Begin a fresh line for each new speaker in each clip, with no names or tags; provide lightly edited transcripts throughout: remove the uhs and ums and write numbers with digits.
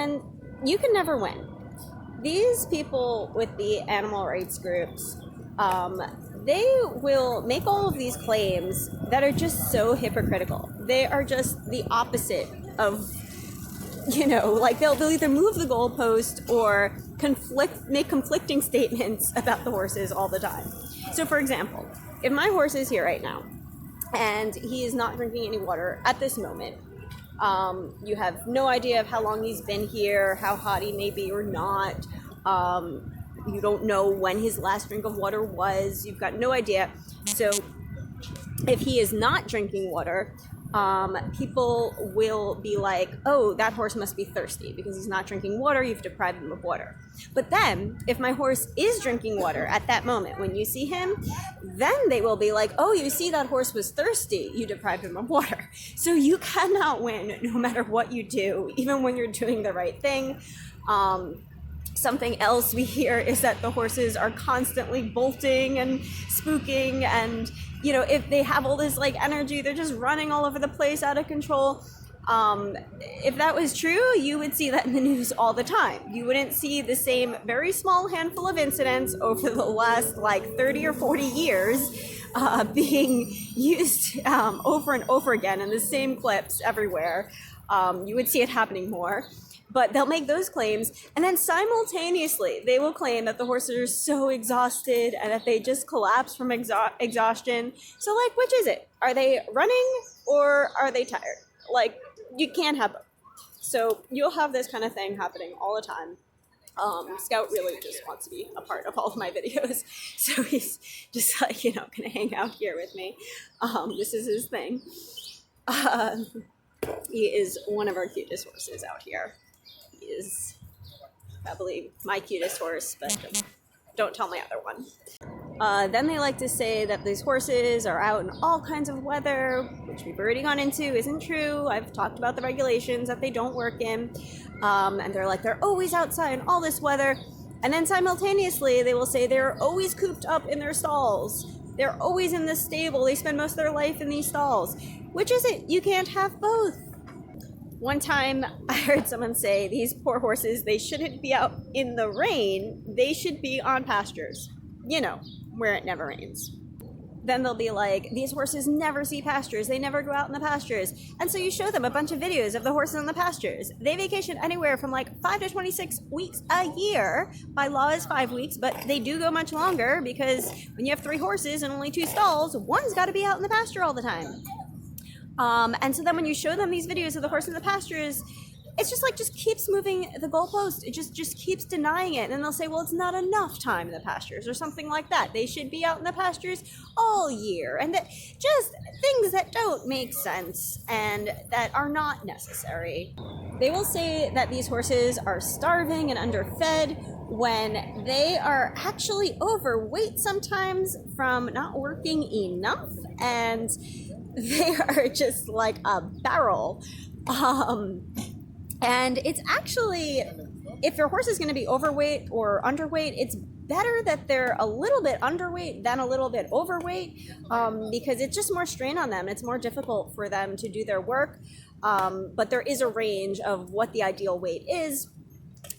And you can never win. These people with the animal rights groups, they will make all of these claims that are just so hypocritical. They are just the opposite of, like they'll either move the goalpost or make conflicting statements about the horses all the time. So for example, if my horse is here right now and he is not drinking any water at this moment, you have no idea of how long he's been here, how hot he may be or not. You don't know when his last drink of water was. You've got no idea. So if he is not drinking water, people will be like, oh, that horse must be thirsty because he's not drinking water. You've deprived him of water. But then if my horse is drinking water at that moment, when you see him, then they will be like, oh, you see, that horse was thirsty. You deprived him of water. So you cannot win no matter what you do, even when you're doing the right thing. Something else we hear is that the horses are constantly bolting and spooking, and if they have all this energy, they're just running all over the place out of control. If that was true, you would see that in the news all the time. You wouldn't see the same very small handful of incidents over the last 30 or 40 years being used over and over again in the same clips everywhere. You would see it happening more. But they'll make those claims, and then simultaneously they will claim that the horses are so exhausted and that they just collapse from exhaustion. So which is it? Are they running or are they tired? You can't have both. So you'll have this kind of thing happening all the time. Scout really just wants to be a part of all of my videos. So he's just gonna hang out here with me. This is his thing. He is one of our cutest horses out here. Is probably my cutest horse, but don't tell my other one. Then they like to say that these horses are out in all kinds of weather, which we've already gone into isn't true. I've talked about the regulations that they don't work in. And they're always outside in all this weather. And then simultaneously, they will say they're always cooped up in their stalls. They're always in the stable. They spend most of their life in these stalls. Which is it? You can't have both. One time I heard someone say these poor horses, they shouldn't be out in the rain. They should be on pastures, where it never rains. Then they'll be like, these horses never see pastures. They never go out in the pastures. And so you show them a bunch of videos of the horses in the pastures. They vacation anywhere from 5 to 26 weeks a year. By law is 5 weeks, but they do go much longer because when you have 3 horses and only 2 stalls, one's got to be out in the pasture all the time. And so then when you show them these videos of the horse in the pastures, it's just keeps moving the goalpost. It just keeps denying it. And then they'll say, well, it's not enough time in the pastures or something like that. They should be out in the pastures all year. And that just things that don't make sense and that are not necessary. They will say that these horses are starving and underfed when they are actually overweight sometimes from not working enough, and they are just like a barrel. And it's actually, if your horse is going to be overweight or underweight, it's better that they're a little bit underweight than a little bit overweight, because it's just more strain on them. It's more difficult for them to do their work. But there is a range of what the ideal weight is.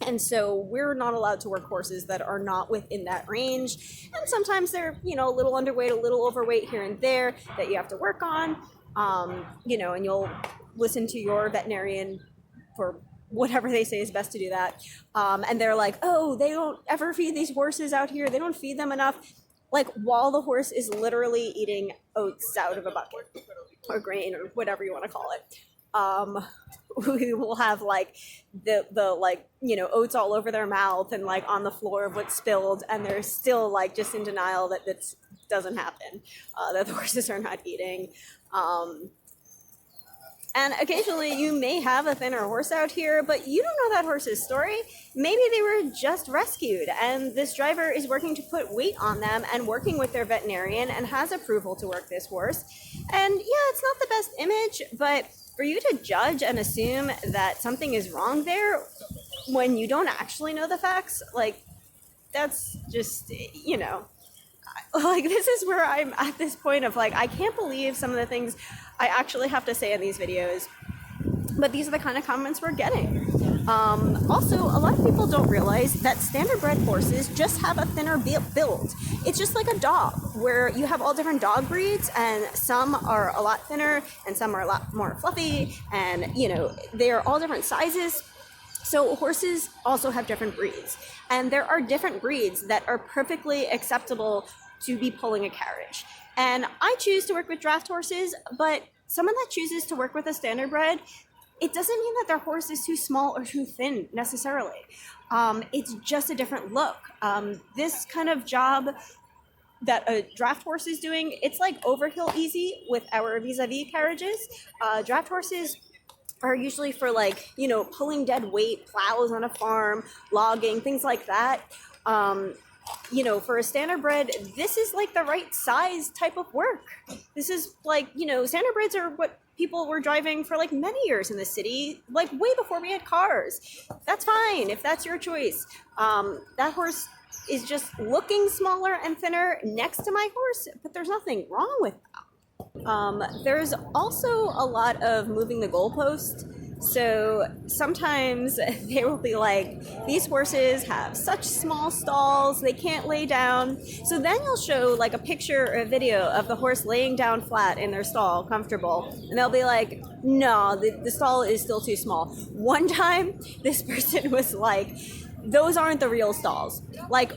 And so we're not allowed to work horses that are not within that range. And sometimes they're, a little underweight, a little overweight here and there that you have to work on, and you'll listen to your veterinarian for whatever they say is best to do that. And they're like, oh, they don't ever feed these horses out here. They don't feed them enough. While the horse is literally eating oats out of a bucket or grain or whatever you want to call it. We will have the oats all over their mouth and on the floor of what's spilled, and they're still just in denial that this doesn't happen, that the horses are not eating. And occasionally you may have a thinner horse out here, but you don't know that horse's story. Maybe they were just rescued and this driver is working to put weight on them and working with their veterinarian and has approval to work this horse. And yeah, it's not the best image, but for you to judge and assume that something is wrong there when you don't actually know the facts, that's just, this is where I'm at this point of I can't believe some of the things I actually have to say in these videos, but these are the kind of comments we're getting. Also, a lot of people don't realize that standardbred horses just have a thinner build. It's just like a dog, where you have all different dog breeds, and some are a lot thinner, and some are a lot more fluffy, and they're all different sizes. So horses also have different breeds, and there are different breeds that are perfectly acceptable to be pulling a carriage. And I choose to work with draft horses, but someone that chooses to work with a standardbred, it doesn't mean that their horse is too small or too thin necessarily. It's just a different look. This kind of job that a draft horse is doing, it's like overkill easy with our vis-a-vis carriages. Draft horses are usually for pulling dead weight, plows on a farm, logging, things like that. For a standardbred, this is like the right size type of work. This is standardbreds are what people were driving for many years in the city, way before we had cars. That's fine if that's your choice. That horse is just looking smaller and thinner next to my horse, but there's nothing wrong with that. There's also a lot of moving the goalpost. So sometimes they will be like, these horses have such small stalls, they can't lay down. So then you'll show a picture or a video of the horse laying down flat in their stall, comfortable. And they'll be like, no, the stall is still too small. One time, this person was like, those aren't the real stalls.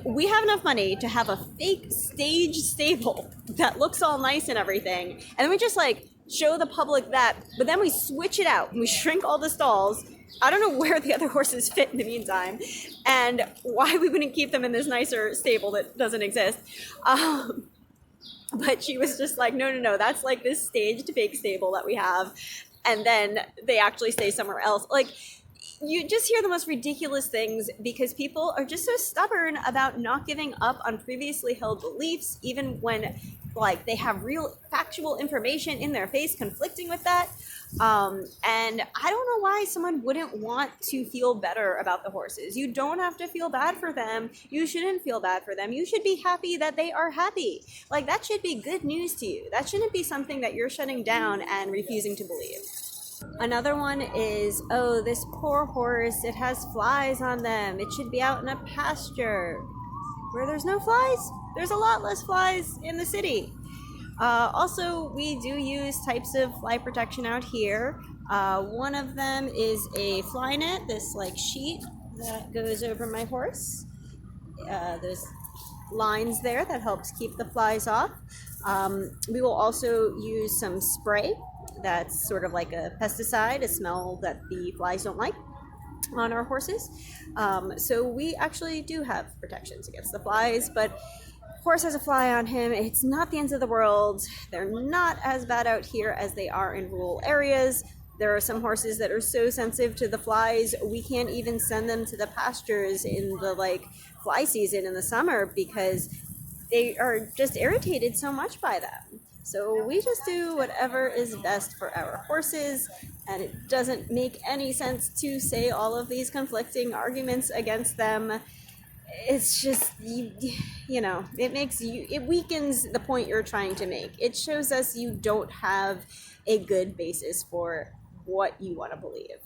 We have enough money to have a fake stage stable that looks all nice and everything. And then we just show the public that, but then we switch it out and we shrink all the stalls. I don't know where the other horses fit in the meantime, and why we wouldn't keep them in this nicer stable that doesn't exist. But she was just like, no, that's this staged fake stable that we have, and then they actually stay somewhere else. You just hear the most ridiculous things because people are just so stubborn about not giving up on previously held beliefs, even when they have real factual information in their face conflicting with that. And I don't know why someone wouldn't want to feel better about the horses. You don't have to feel bad for them. You shouldn't feel bad for them. You should be happy that they are happy. That should be good news to you. That shouldn't be something that you're shutting down and refusing to believe. Another one is, oh, this poor horse, it has flies on them. It should be out in a pasture. Where there's no flies, there's a lot less flies in the city. Also, we do use types of fly protection out here. One of them is a fly net, this sheet that goes over my horse. There's lines there that helps keep the flies off. We will also use some spray that's sort of like a pesticide, a smell that the flies don't like, on our horses. So we actually do have protections against the flies, but horse has a fly on him, it's not the end of the world. They're not as bad out here as they are in rural areas. There are some horses that are so sensitive to the flies, we can't even send them to the pastures in the fly season in the summer because they are just irritated so much by them. So we just do whatever is best for our horses, and it doesn't make any sense to say all of these conflicting arguments against them. It's just, it weakens the point you're trying to make. It shows us you don't have a good basis for what you want to believe.